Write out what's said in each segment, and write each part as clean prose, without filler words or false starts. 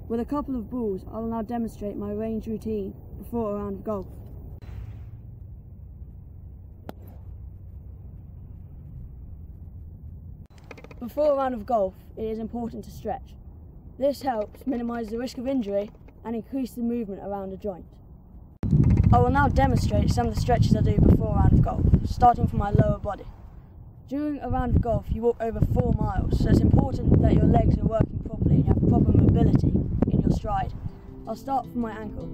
With a couple of balls, I will now demonstrate my range routine before a round of golf. Before a round of golf, it is important to stretch. This helps minimise the risk of injury and increase the movement around a joint. I will now demonstrate some of the stretches I do before a round of golf, starting from my lower body. During a round of golf, you walk over 4 miles, so it's important that your legs are working properly and you have proper mobility in your stride. I'll start from my ankle.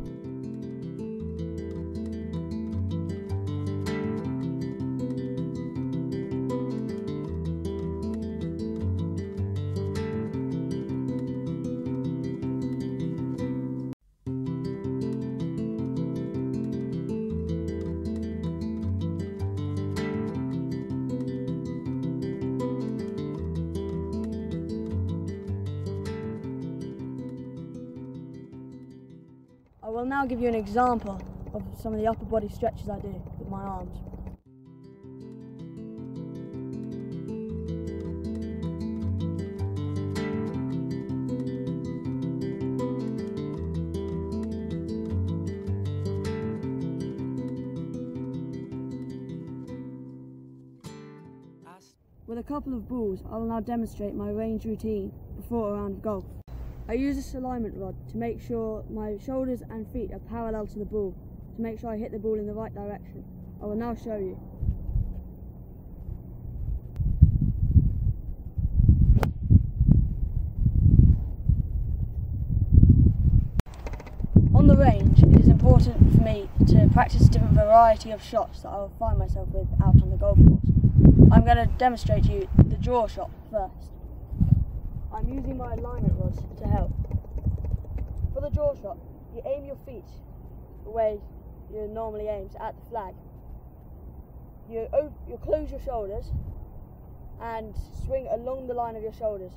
I will now give you an example of some of the upper body stretches I do with my arms. With a couple of balls, I will now demonstrate my range routine before a round of golf. I use this alignment rod to make sure my shoulders and feet are parallel to the ball, to make sure I hit the ball in the right direction. I will now show you. On the range, it is important for me to practice a different variety of shots that I will find myself with out on the golf course. I'm going to demonstrate to you the draw shot first. I'm using my alignment rods to help. For the draw shot, you aim your feet the way you normally aim, so at the flag. You close your shoulders and swing along the line of your shoulders.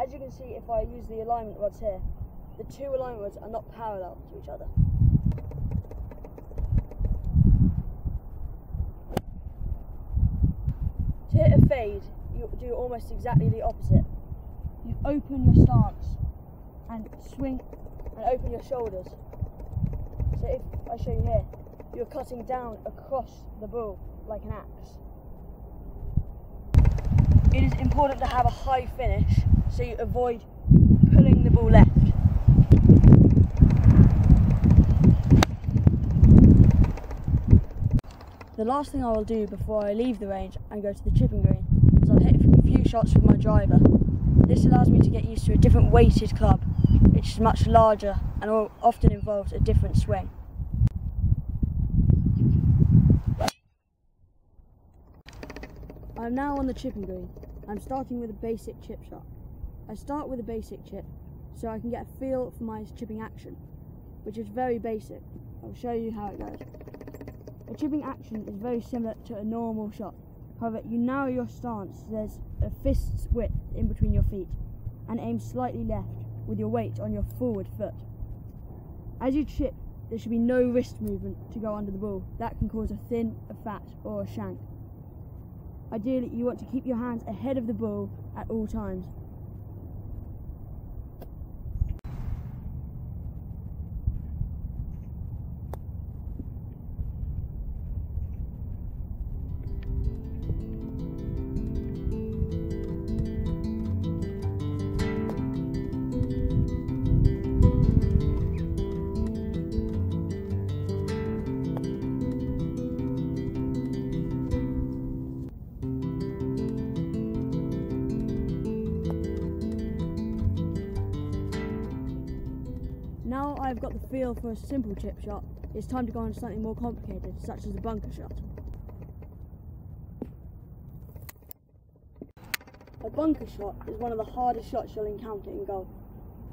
As you can see, if I use the alignment rods here, the 2 alignment rods are not parallel to each other. To hit a fade, you do almost exactly the opposite. You open your stance and swing and open your shoulders. So if I show you here, you're cutting down across the ball like an axe. It is important to have a high finish so you avoid pulling the ball left. The last thing I will do before I leave the range and go to the chipping green is I'll hit a few shots with my driver. This allows me to get used to a different weighted club, which is much larger and often involves a different swing. I'm now on the chipping green. I'm starting with a basic chip shot. I start with a basic chip so I can get a feel for my chipping action, which is very basic. I'll show you how it goes. A chipping action is very similar to a normal shot. However, you narrow your stance so there's a fist's width in between your feet and aim slightly left with your weight on your forward foot. As you chip, there should be no wrist movement to go under the ball. That can cause a thin, a fat or a shank. Ideally, you want to keep your hands ahead of the ball at all times. Now I've got the feel for a simple chip shot, it's time to go on to something more complicated, such as a bunker shot. A bunker shot is one of the hardest shots you'll encounter in golf,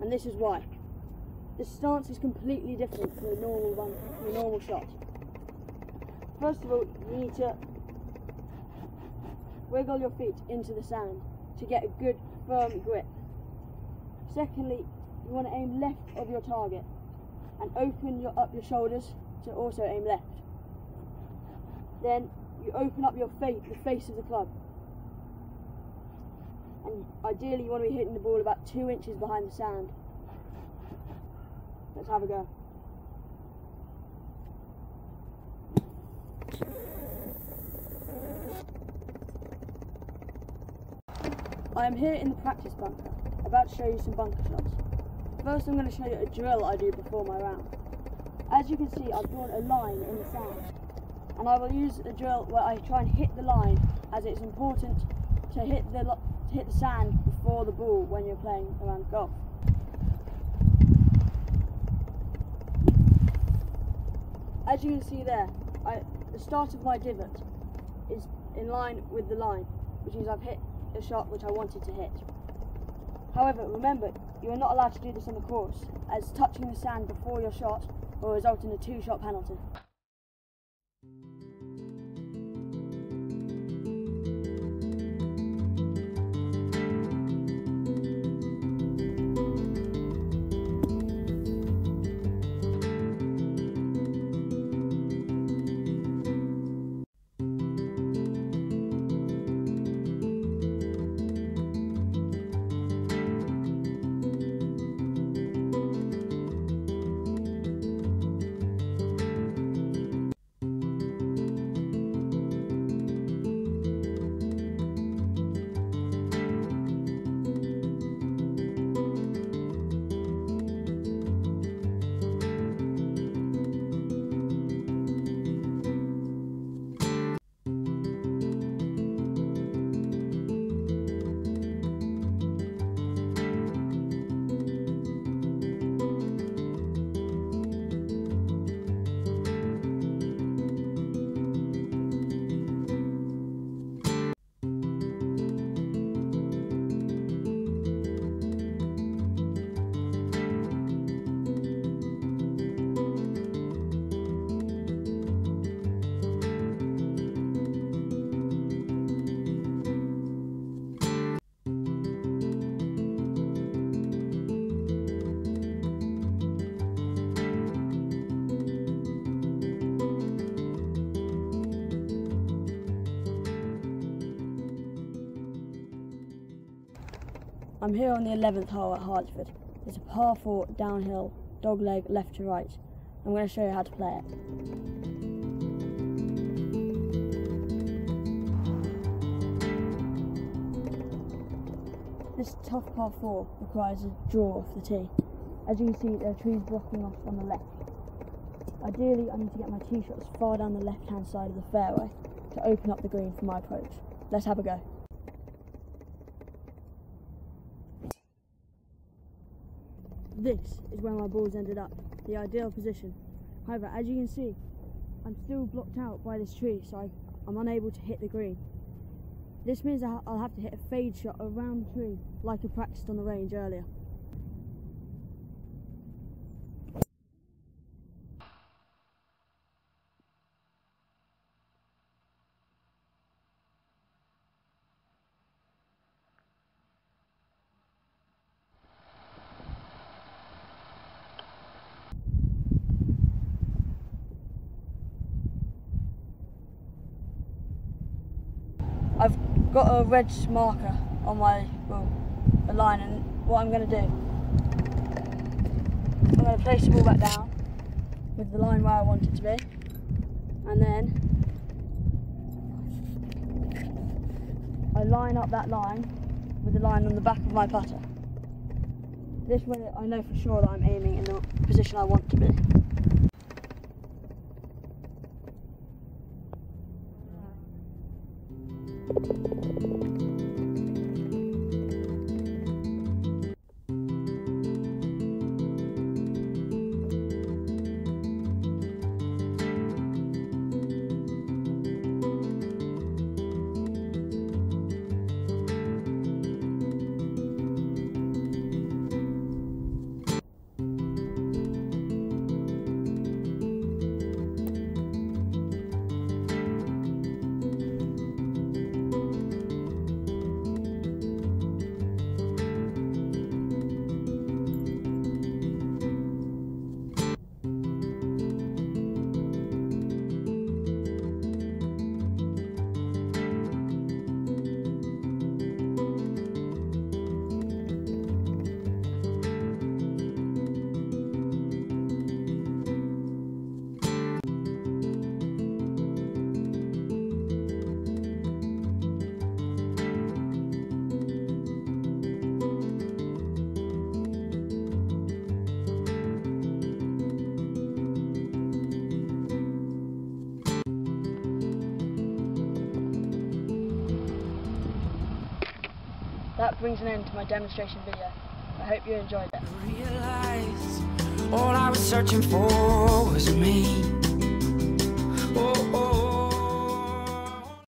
and this is why. The stance is completely different to a normal shot. First of all, you need to wiggle your feet into the sand to get a good firm grip. Secondly, you want to aim left of your target and open up your shoulders to also aim left. Then you open up the face of the club, and ideally you want to be hitting the ball about 2 inches behind the sand. Let's have a go. I am here in the practice bunker, about to show you some bunker shots. First I'm going to show you a drill I do before my round. As you can see, I've drawn a line in the sand, and I will use a drill where I try and hit the line, as it's important to hit the sand before the ball when you're playing around golf. As you can see there, the start of my divot is in line with the line, which means I've hit a shot which I wanted to hit. However, remember, you are not allowed to do this on the course, as touching the sand before your shot will result in a 2-shot penalty. I'm here on the 11th hole at Hartford. It's a par 4 downhill, dog leg left to right. I'm going to show you how to play it. This tough par 4 requires a draw off the tee. As you can see, there are trees blocking off on the left. Ideally, I need to get my tee shot as far down the left-hand side of the fairway to open up the green for my approach. Let's have a go. This is where my ball's ended up, the ideal position. However, as you can see, I'm still blocked out by this tree, so I'm unable to hit the green. This means I'll have to hit a fade shot around the tree, like I practiced on the range earlier. I've got a red marker on my line, and what I'm going to do, I'm going to place the ball back down with the line where I want it to be, and then I line up that line with the line on the back of my putter. This way I know for sure that I'm aiming in the position I want to be. that brings an end to my demonstration video. I hope you enjoyed it. Realized all I was searching for was me. Oh.